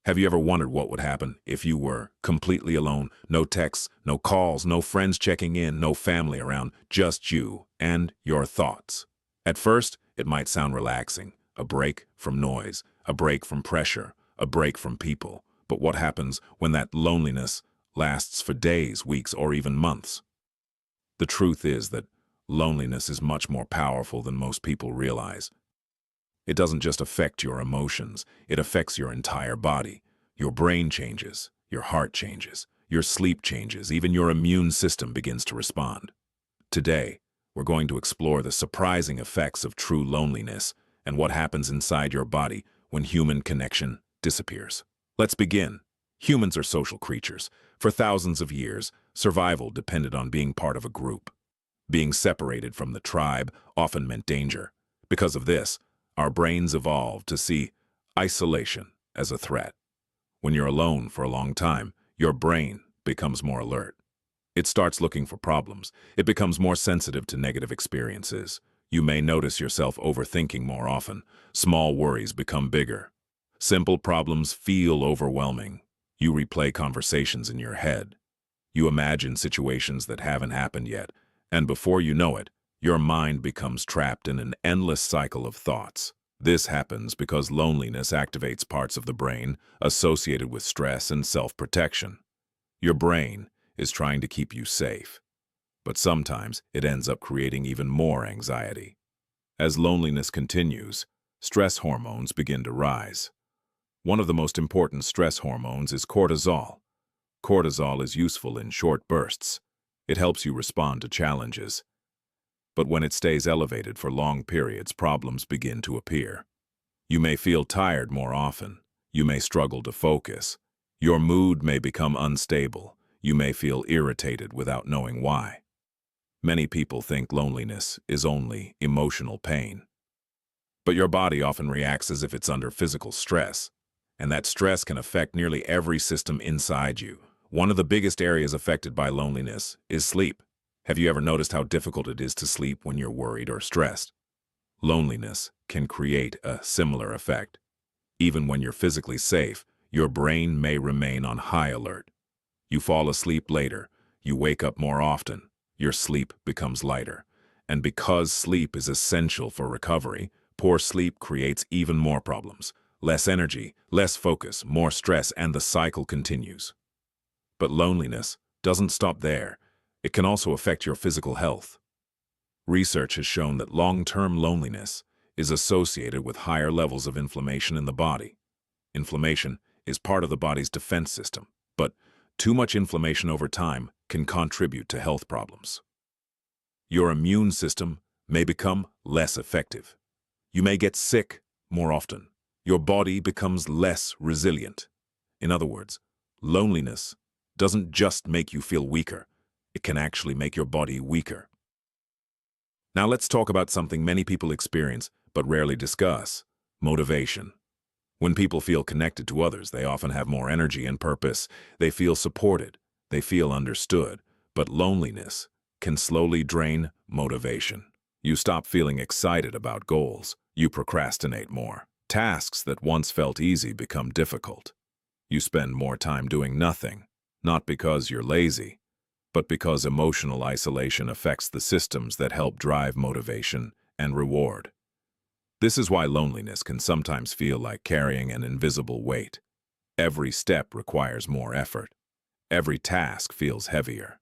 Have you ever wondered what would happen if you were completely alone? No texts, no calls, no friends checking in, no family around, just you and your thoughts. At first, it might sound relaxing, a break from noise, a break from pressure, a break from people. But what happens when that loneliness lasts for days, weeks, or even months? The truth is that loneliness is much more powerful than most people realize. It doesn't just affect your emotions, it affects your entire body. Your brain changes, your heart changes, your sleep changes, even your immune system begins to respond. Today, we're going to explore the surprising effects of true loneliness and what happens inside your body when human connection disappears. Let's begin. Humans are social creatures. For thousands of years, survival depended on being part of a group. Being separated from the tribe often meant danger. Because of this, our brains evolved to see isolation as a threat. When you're alone for a long time, your brain becomes more alert. It starts looking for problems. It becomes more sensitive to negative experiences. You may notice yourself overthinking more often. Small worries become bigger. Simple problems feel overwhelming. You replay conversations in your head. You imagine situations that haven't happened yet, and before you know it, your mind becomes trapped in an endless cycle of thoughts. This happens because loneliness activates parts of the brain associated with stress and self-protection. Your brain is trying to keep you safe, but sometimes it ends up creating even more anxiety. As loneliness continues, stress hormones begin to rise. One of the most important stress hormones is cortisol. Cortisol is useful in short bursts. It helps you respond to challenges. But when it stays elevated for long periods, problems begin to appear. You may feel tired more often. You may struggle to focus. Your mood may become unstable. You may feel irritated without knowing why. Many people think loneliness is only emotional pain. But your body often reacts as if it's under physical stress, and that stress can affect nearly every system inside you. One of the biggest areas affected by loneliness is sleep. Have you ever noticed how difficult it is to sleep when you're worried or stressed? Loneliness can create a similar effect. Even when you're physically safe, your brain may remain on high alert. You fall asleep later, you wake up more often, your sleep becomes lighter. And because sleep is essential for recovery, poor sleep creates even more problems. Less energy, less focus, more stress, and the cycle continues. But loneliness doesn't stop there. It can also affect your physical health. Research has shown that long-term loneliness is associated with higher levels of inflammation in the body. Inflammation is part of the body's defense system, but too much inflammation over time can contribute to health problems. Your immune system may become less effective. You may get sick more often. Your body becomes less resilient. In other words, loneliness doesn't just make you feel weaker. It can actually make your body weaker. Now let's talk about something many people experience but rarely discuss: motivation. When people feel connected to others, they often have more energy and purpose. They feel supported. They feel understood. But loneliness can slowly drain motivation. You stop feeling excited about goals. You procrastinate more. Tasks that once felt easy become difficult. You spend more time doing nothing, not because you're lazy, but because emotional isolation affects the systems that help drive motivation and reward. This is why loneliness can sometimes feel like carrying an invisible weight. Every step requires more effort. Every task feels heavier.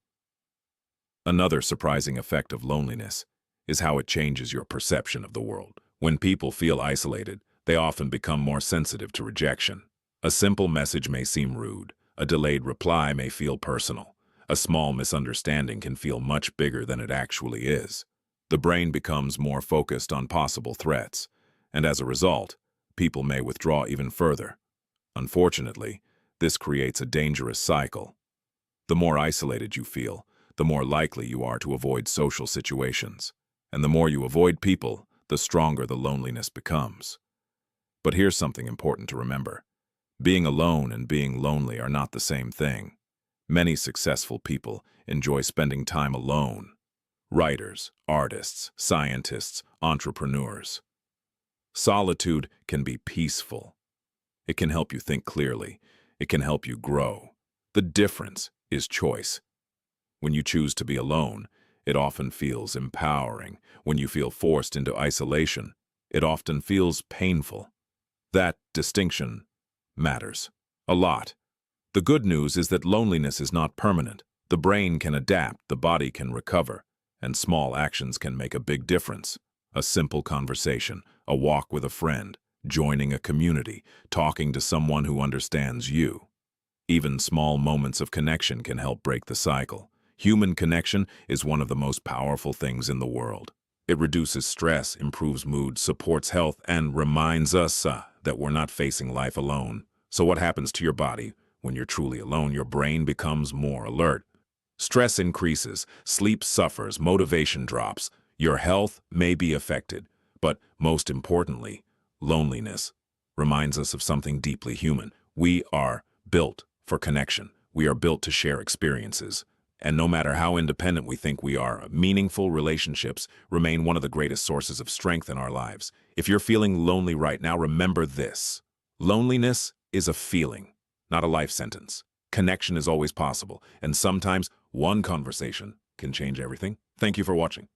Another surprising effect of loneliness is how it changes your perception of the world. When people feel isolated, they often become more sensitive to rejection. A simple message may seem rude. A delayed reply may feel personal. A small misunderstanding can feel much bigger than it actually is. The brain becomes more focused on possible threats, and as a result, people may withdraw even further. Unfortunately, this creates a dangerous cycle. The more isolated you feel, the more likely you are to avoid social situations. And the more you avoid people, the stronger the loneliness becomes. But here's something important to remember. Being alone and being lonely are not the same thing. Many successful people enjoy spending time alone. Writers, artists, scientists, entrepreneurs. Solitude can be peaceful. It can help you think clearly. It can help you grow. The difference is choice. When you choose to be alone, it often feels empowering. When you feel forced into isolation, it often feels painful. That distinction matters a lot. The good news is that loneliness is not permanent. The brain can adapt, the body can recover, and small actions can make a big difference. A simple conversation, a walk with a friend, joining a community, talking to someone who understands you. Even small moments of connection can help break the cycle. Human connection is one of the most powerful things in the world. It reduces stress, improves mood, supports health, and reminds us that we're not facing life alone. So what happens to your body? When you're truly alone, your brain becomes more alert. Stress increases, sleep suffers, motivation drops. Your health may be affected, but most importantly, loneliness reminds us of something deeply human. We are built for connection. We are built to share experiences. And no matter how independent we think we are, meaningful relationships remain one of the greatest sources of strength in our lives. If you're feeling lonely right now, remember this. Loneliness is a feeling, not a life sentence. Connection is always possible, and sometimes one conversation can change everything. Thank you for watching.